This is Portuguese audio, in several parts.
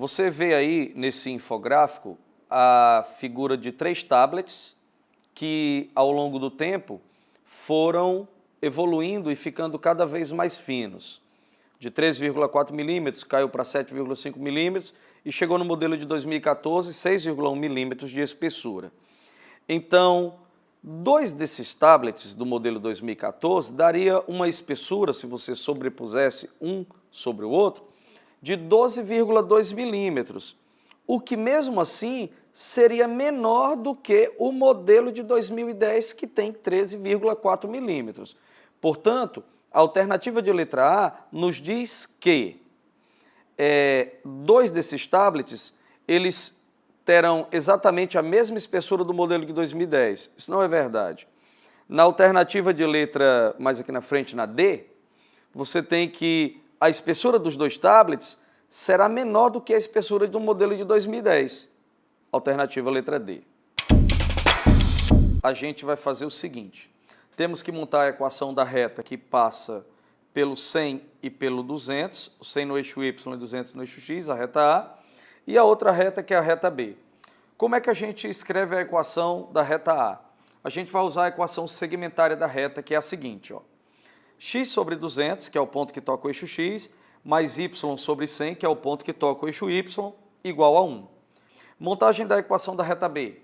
Você vê aí nesse infográfico a figura de 3 tablets que ao longo do tempo foram evoluindo e ficando cada vez mais finos. De 3,4 milímetros caiu para 7,5 milímetros e chegou no modelo de 2014, 6,1 milímetros de espessura. Então, 2 desses tablets do modelo 2014 daria uma espessura, se você sobrepusesse um sobre o outro, de 12,2 milímetros, o que mesmo assim seria menor do que o modelo de 2010, que tem 13,4 milímetros. Portanto, a alternativa de letra A nos diz que 2 desses tablets, eles terão exatamente a mesma espessura do modelo de 2010. Isso não é verdade. Na alternativa de letra, mais aqui na frente, na D, você tem que a espessura dos 2 tablets será menor do que a espessura do modelo de 2010. Alternativa letra D. A gente vai fazer o seguinte. Temos que montar a equação da reta que passa pelo 100 e pelo 200, o 100 no eixo Y e 200 no eixo X, a reta A, e a outra reta que é a reta B. Como é que a gente escreve a equação da reta A? A gente vai usar a equação segmentária da reta, que é a seguinte, ó. X sobre 200, que é o ponto que toca o eixo X, mais Y sobre 100, que é o ponto que toca o eixo Y, igual a 1. Montagem da equação da reta B.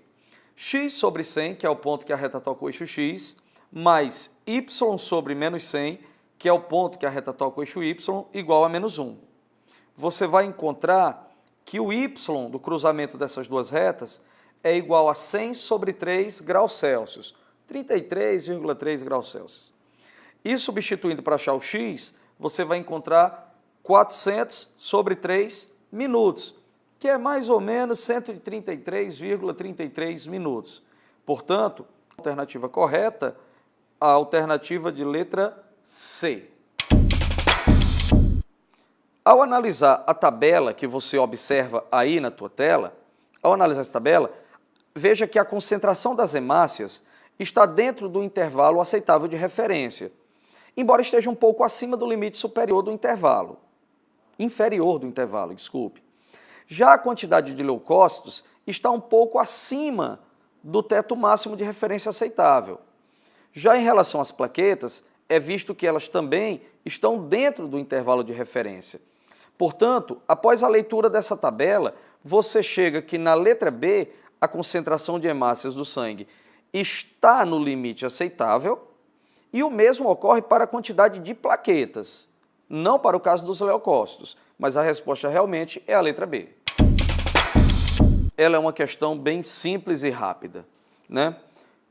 X sobre 100, que é o ponto que a reta toca o eixo X, mais Y sobre menos 100, que é o ponto que a reta toca o eixo Y, igual a menos 1. Você vai encontrar que o Y do cruzamento dessas 2 retas é igual a 100 sobre 3 graus Celsius, 33,3 graus Celsius. E substituindo para achar o X, você vai encontrar 400 sobre 3 minutos, que é mais ou menos 133,33 minutos. Portanto, a alternativa correta, a alternativa de letra C. Ao analisar a tabela que você observa aí na tua tela, ao analisar essa tabela, veja que a concentração das hemácias está dentro do intervalo aceitável de referência, embora esteja um pouco acima do limite superior do intervalo, inferior do intervalo, desculpe. Já a quantidade de leucócitos está um pouco acima do teto máximo de referência aceitável. Já em relação às plaquetas, é visto que elas também estão dentro do intervalo de referência. Portanto, após a leitura dessa tabela, você chega que na letra B, a concentração de hemácias do sangue está no limite aceitável e o mesmo ocorre para a quantidade de plaquetas, não para o caso dos leucócitos, mas a resposta realmente é a letra B. Ela é uma questão bem simples e rápida, né?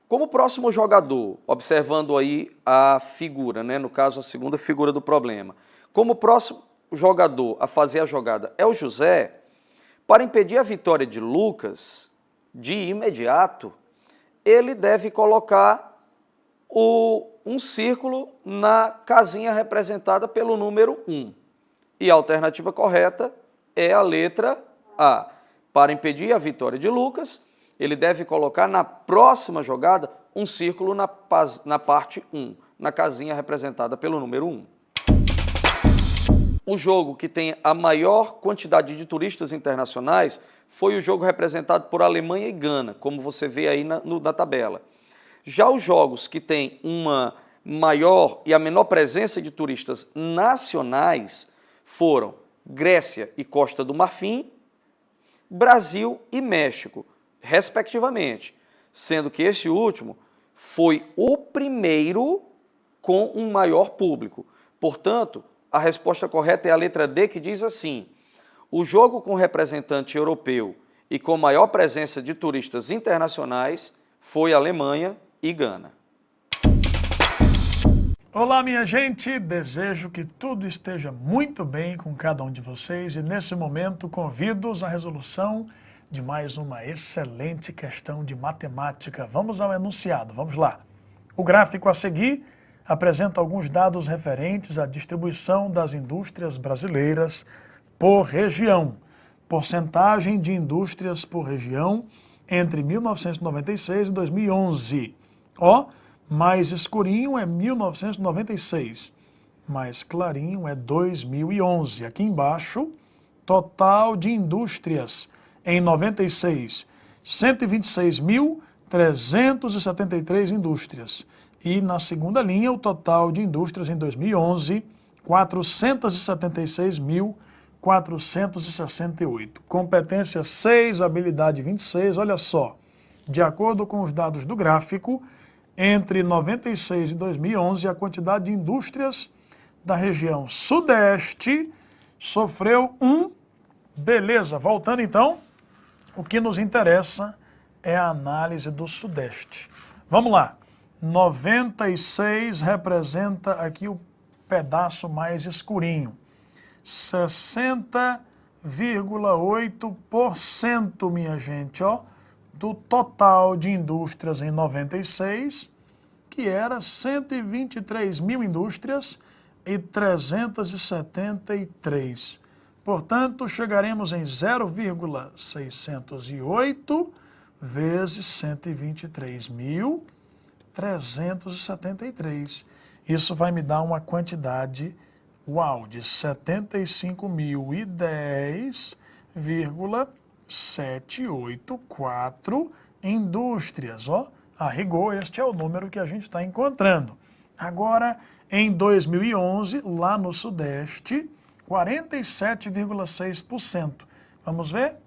Como próximo jogador, observando aí a figura, né? No caso a segunda figura do problema, como próximo jogador a fazer a jogada é o José, para impedir a vitória de Lucas, de imediato, ele deve colocar um círculo na casinha representada pelo número 1. E a alternativa correta é a letra A. Para impedir a vitória de Lucas, ele deve colocar na próxima jogada um círculo na parte 1, na casinha representada pelo número 1. O jogo que tem a maior quantidade de turistas internacionais foi o jogo representado por Alemanha e Gana, como você vê aí na tabela. Já os jogos que têm uma maior e a menor presença de turistas nacionais foram Grécia e Costa do Marfim, Brasil e México, respectivamente, sendo que esse último foi o primeiro com um maior público. Portanto, a resposta correta é a letra D, que diz assim: o jogo com representante europeu e com maior presença de turistas internacionais foi Alemanha e Gana. Olá, minha gente, desejo que tudo esteja muito bem com cada um de vocês e nesse momento convido-os à resolução de mais uma excelente questão de matemática. Vamos ao enunciado, vamos lá. O gráfico a seguir apresenta alguns dados referentes à distribuição das indústrias brasileiras por região. Porcentagem de indústrias por região entre 1996 e 2011. Ó, mais escurinho é 1996, mais clarinho é 2011. Aqui embaixo total de indústrias em 96, 126.373 indústrias. E na segunda linha, o total de indústrias em 2011, 476.468. Competência 6, habilidade 26, olha só. De acordo com os dados do gráfico, entre 96 e 2011, a quantidade de indústrias da região sudeste sofreu beleza. Voltando então, o que nos interessa é a análise do sudeste. Vamos lá. 96 representa aqui o pedaço mais escurinho. 60,8%, minha gente, ó, do total de indústrias em 96, que era 123 mil indústrias e 373. Portanto, chegaremos em 0,608 vezes 123.373. Isso vai me dar uma quantidade, uau, de 75.010,784 indústrias. Ó, a rigor, este é o número que a gente está encontrando. Agora, em 2011, lá no Sudeste, 47,6%. Vamos ver?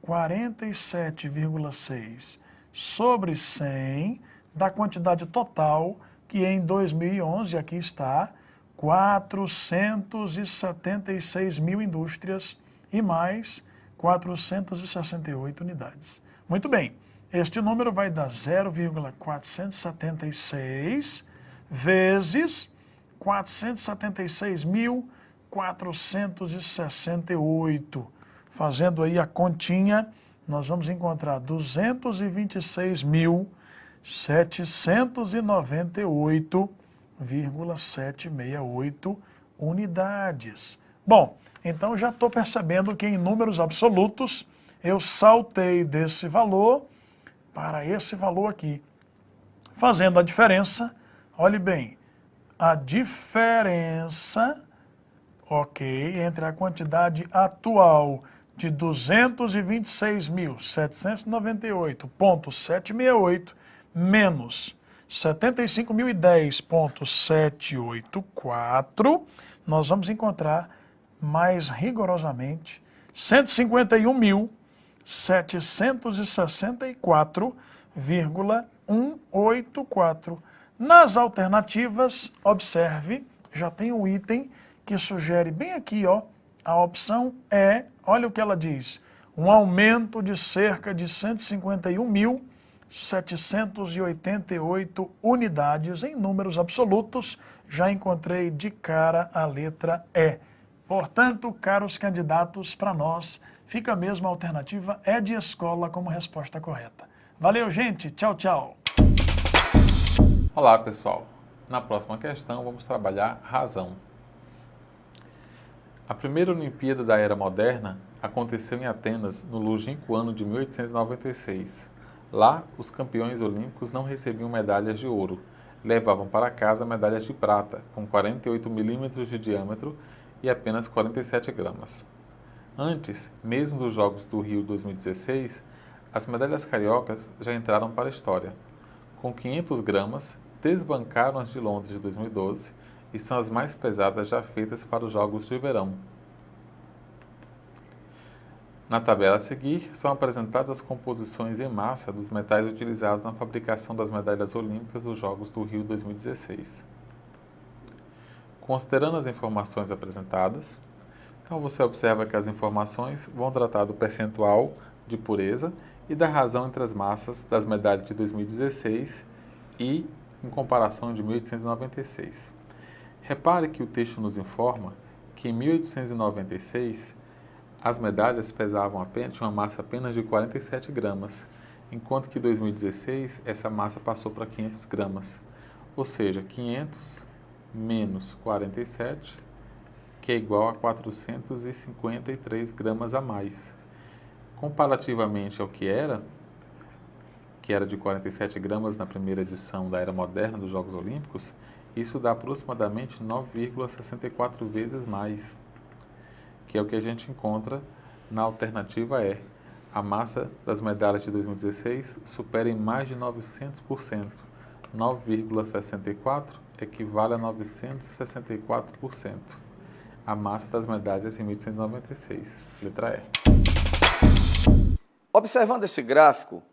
47,6 sobre 100 da quantidade total que em 2011, aqui está, 476 mil indústrias e mais 468 unidades. Muito bem, este número vai dar 0,476 vezes 476.468. Fazendo aí a continha, nós vamos encontrar 226.798,768 unidades. Bom, então já estou percebendo que em números absolutos eu saltei desse valor para esse valor aqui. Fazendo a diferença, olhe bem, a diferença, ok, entre a quantidade atual de 226.798,768 menos 75.010,784, nós vamos encontrar mais rigorosamente 151.764,184. Nas alternativas, observe, já tem um item que sugere bem aqui, ó, a opção E, olha o que ela diz, um aumento de cerca de 151.788 unidades em números absolutos. Já encontrei de cara a letra E. Portanto, caros candidatos, para nós fica mesmo a alternativa E de escola como resposta correta. Valeu, gente. Tchau, tchau. Olá, pessoal. Na próxima questão, vamos trabalhar razão. A primeira Olimpíada da Era Moderna aconteceu em Atenas no longínquo ano de 1896. Lá, os campeões olímpicos não recebiam medalhas de ouro, levavam para casa medalhas de prata, com 48 milímetros de diâmetro e apenas 47 gramas. Antes, mesmo dos Jogos do Rio 2016, as medalhas cariocas já entraram para a história. Com 500 gramas, desbancaram as de Londres de 2012 e são as mais pesadas já feitas para os Jogos de Verão. Na tabela a seguir, são apresentadas as composições em massa dos metais utilizados na fabricação das medalhas olímpicas dos Jogos do Rio 2016. Considerando as informações apresentadas, então você observa que as informações vão tratar do percentual de pureza e da razão entre as massas das medalhas de 2016 e em comparação de 1896. Repare que o texto nos informa que em 1896 as medalhas pesavam apenas, tinham uma massa apenas de 47 gramas, enquanto que em 2016 essa massa passou para 500 gramas, ou seja, 500 menos 47, que é igual a 453 gramas a mais. Comparativamente ao que era de 47 gramas na primeira edição da Era Moderna dos Jogos Olímpicos, isso dá aproximadamente 9,64 vezes mais. que é o que a gente encontra na alternativa E. A massa das medalhas de 2016 supera em mais de 900%. 9,64 equivale a 964%. A massa das medalhas em 1896. Letra E. Observando esse gráfico,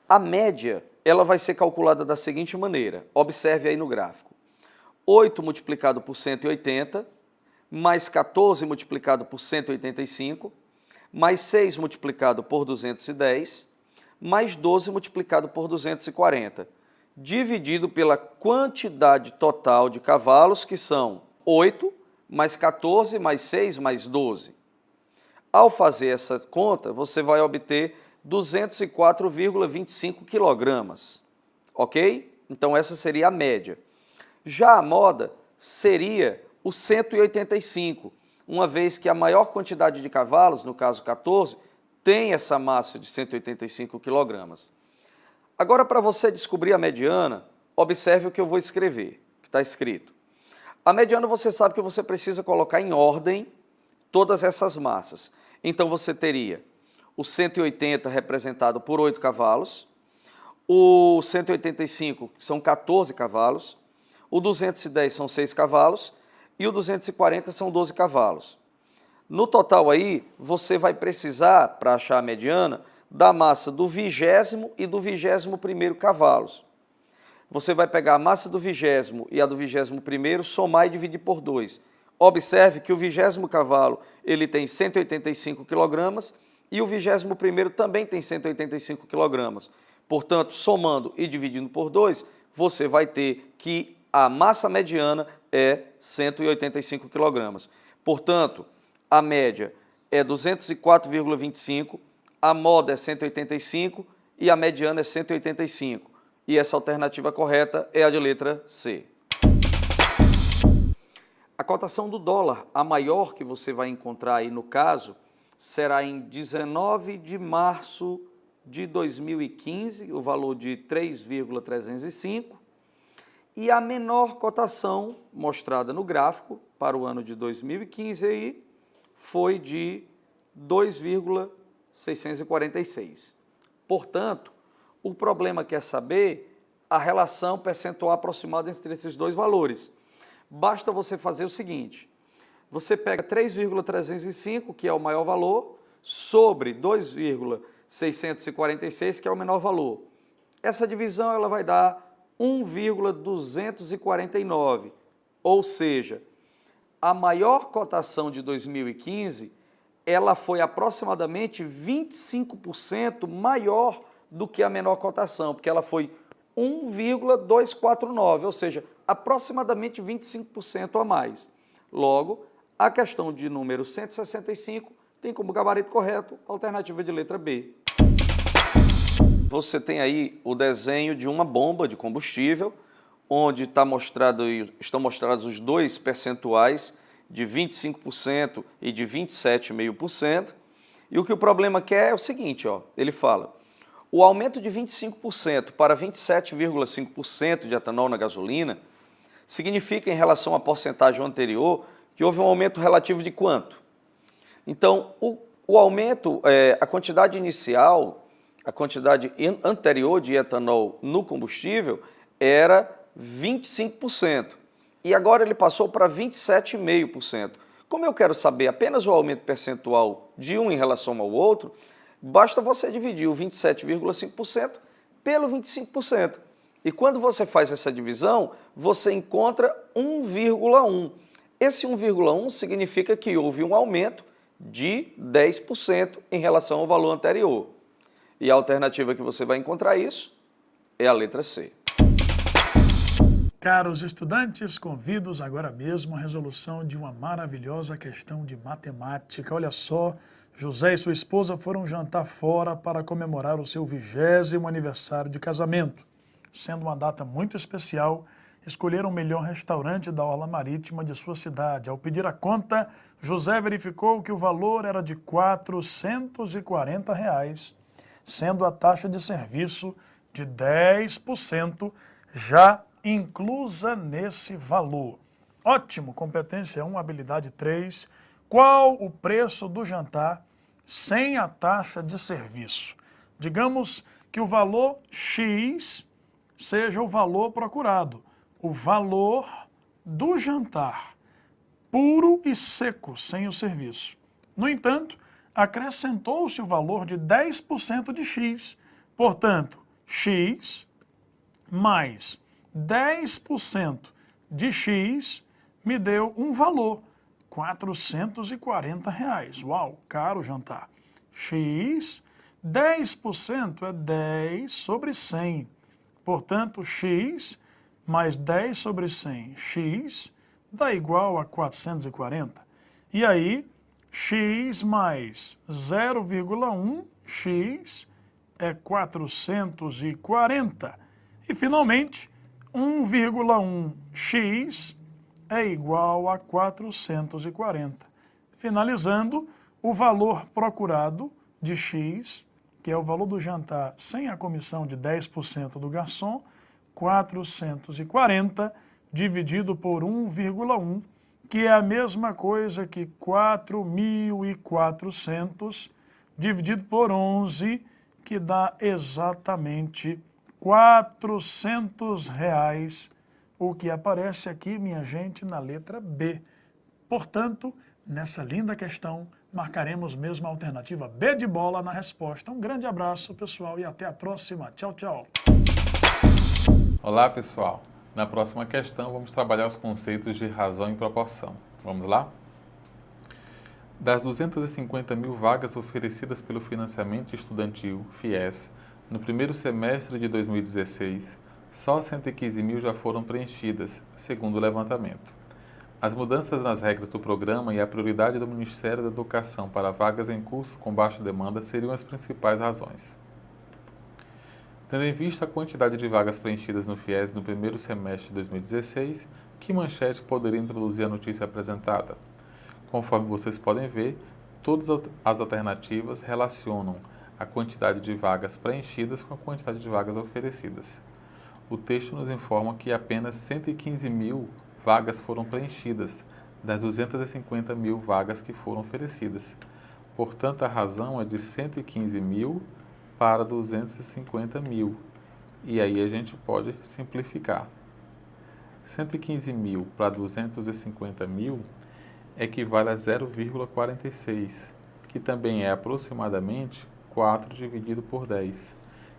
a média ela vai ser calculada da seguinte maneira. Observe aí no gráfico. 8 multiplicado por 180, mais 14 multiplicado por 185, mais 6 multiplicado por 210, mais 12 multiplicado por 240, dividido pela quantidade total de cavalos, que são 8, mais 14, mais 6, mais 12. Ao fazer essa conta, você vai obter 204,25 quilogramas, ok? Então essa seria a média. Já a moda seria o 185, uma vez que a maior quantidade de cavalos, no caso 14, tem essa massa de 185 quilogramas. Agora, para você descobrir a mediana, observe o que eu vou escrever, que está escrito. A mediana você sabe que você precisa colocar em ordem todas essas massas. Então você teria o 180 representado por 8 cavalos, o 185 são 14 cavalos, o 210 são 6 cavalos e o 240 são 12 cavalos. No total aí, você vai precisar, para achar a mediana, da massa do 20º e do 21º cavalos. Você vai pegar a massa do 20º e a do 21º, somar e dividir por 2. Observe que o 20º cavalo ele tem 185 kg e o 21º também tem 185 kg. Portanto, somando e dividindo por 2, você vai ter que a massa mediana é 185 kg. Portanto, a média é 204,25, a moda é 185 e a mediana é 185. E essa alternativa correta é a de letra C. A cotação do dólar, a maior que você vai encontrar aí no caso, será em 19 de março de 2015, o valor de 3,305. E a menor cotação mostrada no gráfico para o ano de 2015 aí foi de 2,646. Portanto, o problema quer saber a relação percentual aproximada entre esses dois valores. Basta você fazer o seguinte, você pega 3,305, que é o maior valor, sobre 2,646, que é o menor valor. Essa divisão ela vai dar 1,249, ou seja, a maior cotação de 2015, ela foi aproximadamente 25% maior do que a menor cotação, porque ela foi 1,249, ou seja, aproximadamente 25% a mais. Logo, a questão de número 165 tem como gabarito correto a alternativa de letra B. Você tem aí o desenho de uma bomba de combustível, onde estão mostrados os dois percentuais de 25% e de 27,5%. E o que o problema quer é o seguinte, ó, ele fala, o aumento de 25% para 27,5% de etanol na gasolina significa, em relação à porcentagem anterior, que houve um aumento relativo de quanto? Então, o aumento, a quantidade inicial, a quantidade anterior de etanol no combustível era 25%. E agora ele passou para 27,5%. Como eu quero saber apenas o aumento percentual de um em relação ao outro, basta você dividir o 27,5% pelo 25%. E quando você faz essa divisão, você encontra 1,1. Esse 1,1 significa que houve um aumento de 10% em relação ao valor anterior. E a alternativa que você vai encontrar isso é a letra C. Caros estudantes, convido-os agora mesmo à resolução de uma maravilhosa questão de matemática. Olha só, José e sua esposa foram jantar fora para comemorar o seu 20º aniversário de casamento. Sendo uma data muito especial, escolheram o melhor restaurante da orla marítima de sua cidade. Ao pedir a conta, José verificou que o valor era de R$ 440, sendo a taxa de serviço de 10% já inclusa nesse valor. Ótimo, competência 1, habilidade 3, qual o preço do jantar sem a taxa de serviço. Digamos que o valor X seja o valor procurado, o valor do jantar, puro e seco, sem o serviço. No entanto, acrescentou-se o valor de 10% de X. Portanto, X mais 10% de X me deu um valor, R$440. Uau, caro jantar. X, 10% é 10 sobre 100. Portanto, X mais 10 sobre 100, X dá igual a 440. E aí, X mais 0,1, X é 440. E, finalmente, 1,1x é igual a 440. Finalizando, o valor procurado de x, que é o valor do jantar sem a comissão de 10% do garçom, 440 dividido por 1,1, que é a mesma coisa que 4.400 dividido por 11, que dá exatamente R$400, o que aparece aqui, minha gente, na letra B. Portanto, nessa linda questão, marcaremos mesmo a alternativa B de bola na resposta. Um grande abraço, pessoal, e até a próxima. Tchau, tchau. Olá, pessoal. Na próxima questão, vamos trabalhar os conceitos de razão e proporção. Vamos lá? Das 250 mil vagas oferecidas pelo financiamento estudantil, FIES, no primeiro semestre de 2016, só 115 mil já foram preenchidas, segundo o levantamento. As mudanças nas regras do programa e a prioridade do Ministério da Educação para vagas em curso com baixa demanda seriam as principais razões. Tendo em vista a quantidade de vagas preenchidas no FIES no primeiro semestre de 2016, que manchete poderia introduzir a notícia apresentada? Conforme vocês podem ver, todas as alternativas relacionam a quantidade de vagas preenchidas com a quantidade de vagas oferecidas. O texto nos informa que apenas 115 mil vagas foram preenchidas, das 250 mil vagas que foram oferecidas. Portanto, a razão é de 115 mil para 250 mil. E aí a gente pode simplificar. 115 mil para 250 mil equivale a 0,46, que também é aproximadamente 4 dividido por 10,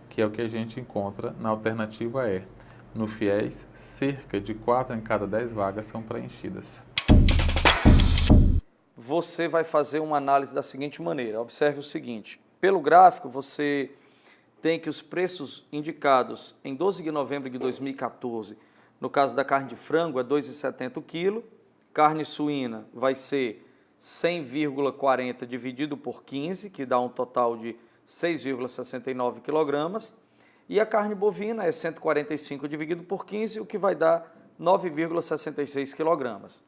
que é o que a gente encontra na alternativa E. No FIES, cerca de 4 em cada 10 vagas são preenchidas. Você vai fazer uma análise da seguinte maneira. Observe o seguinte. Pelo gráfico, você tem que os preços indicados em 12 de novembro de 2014, no caso da carne de frango, é R$ 2,70 o quilo. Carne suína vai ser 100,40 dividido por 15, que dá um total de 6,69 quilogramas. E a carne bovina é 145 dividido por 15, o que vai dar 9,66 quilogramas.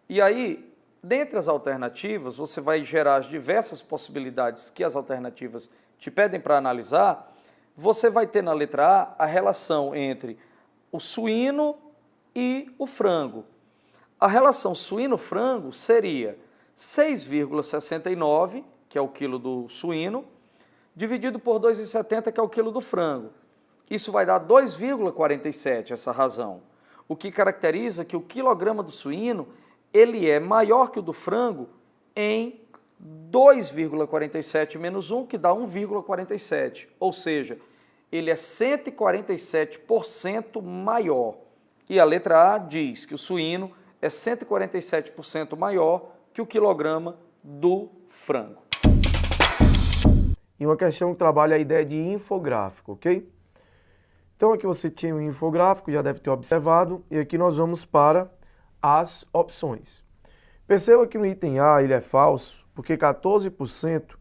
E aí, dentre as alternativas, você vai gerar as diversas possibilidades que as alternativas te pedem para analisar. Você vai ter na letra A relação entre o suíno e o frango. A relação suíno-frango seria 6,69, que é o quilo do suíno, dividido por 2,70, que é o quilo do frango. Isso vai dar 2,47, essa razão. O que caracteriza que o quilograma do suíno, ele é maior que o do frango em 2,47 menos 1, que dá 1,47. Ou seja, ele é 147% maior. E a letra A diz que o suíno é 147% maior que o quilograma do frango. E uma questão que trabalha a ideia de infográfico, ok? Então aqui você tinha um infográfico, já deve ter observado, e aqui nós vamos para as opções. Perceba que no item A ele é falso, porque 14%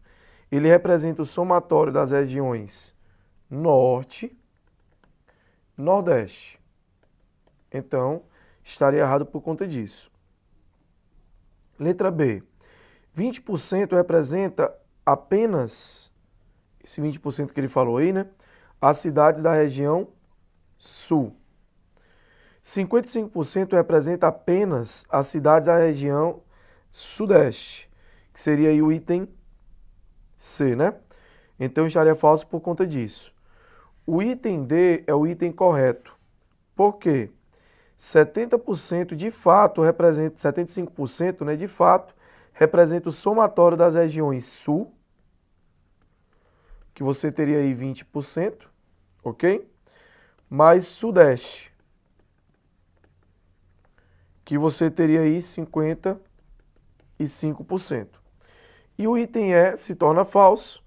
ele representa o somatório das regiões Norte, Nordeste. Então, estaria errado por conta disso. Letra B. 20% representa apenas, esse 20% que ele falou aí, né? As cidades da região Sul. 55% representa apenas as cidades da região Sudeste, que seria aí o item C, né? Então estaria falso por conta disso. O item D é o item correto. Por quê? 70% de fato representa, 75%, né, de fato, representa o somatório das regiões Sul, que você teria aí 20%, ok? Mais Sudeste, que você teria aí 55%. E o item E se torna falso,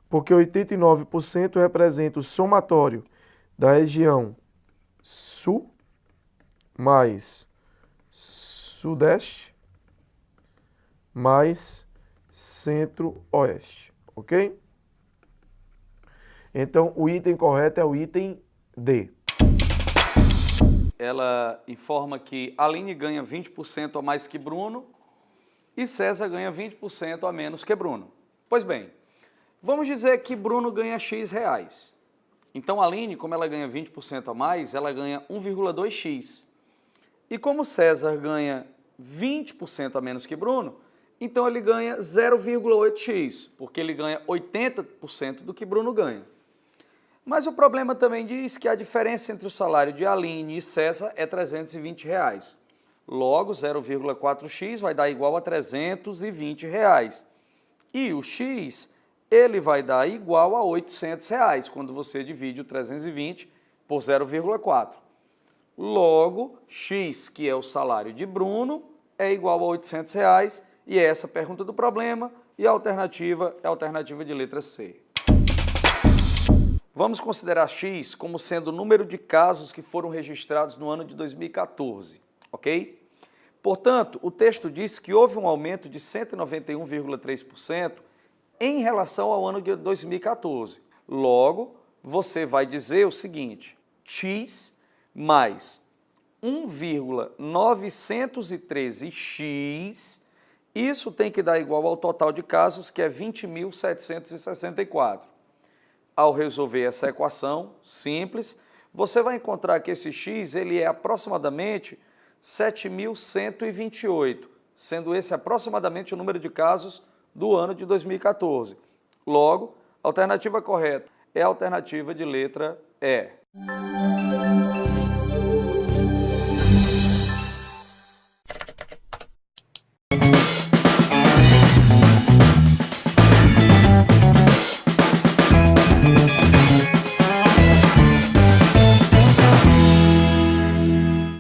porque 89% representa o somatório da região Sul mais Sudeste mais Centro-Oeste, ok? Então, o item correto é o item D. Ela informa que Aline ganha 20% a mais que Bruno e César ganha 20% a menos que Bruno. Pois bem, vamos dizer que Bruno ganha X reais. Então, a Aline, como ela ganha 20% a mais, ela ganha 1,2x. E como César ganha 20% a menos que Bruno, então ele ganha 0,8x, porque ele ganha 80% do que Bruno ganha. Mas o problema também diz que a diferença entre o salário de Aline e César é R$320. Logo, 0,4x vai dar igual a R$320. E o x, ele vai dar igual a R$800, quando você divide o 320 por 0,4. Logo, x, que é o salário de Bruno, é igual a R$800, e é essa a pergunta do problema, e a alternativa é a alternativa de letra C. Vamos considerar x como sendo o número de casos que foram registrados no ano de 2014, ok? Portanto, o texto diz que houve um aumento de 191,3% em relação ao ano de 2014. Logo, você vai dizer o seguinte: x mais 1,913x, isso tem que dar igual ao total de casos, que é 20.764. Ao resolver essa equação simples, você vai encontrar que esse x ele é aproximadamente 7.128, sendo esse aproximadamente o número de casos do ano de 2014. Logo, a alternativa correta é a alternativa de letra E.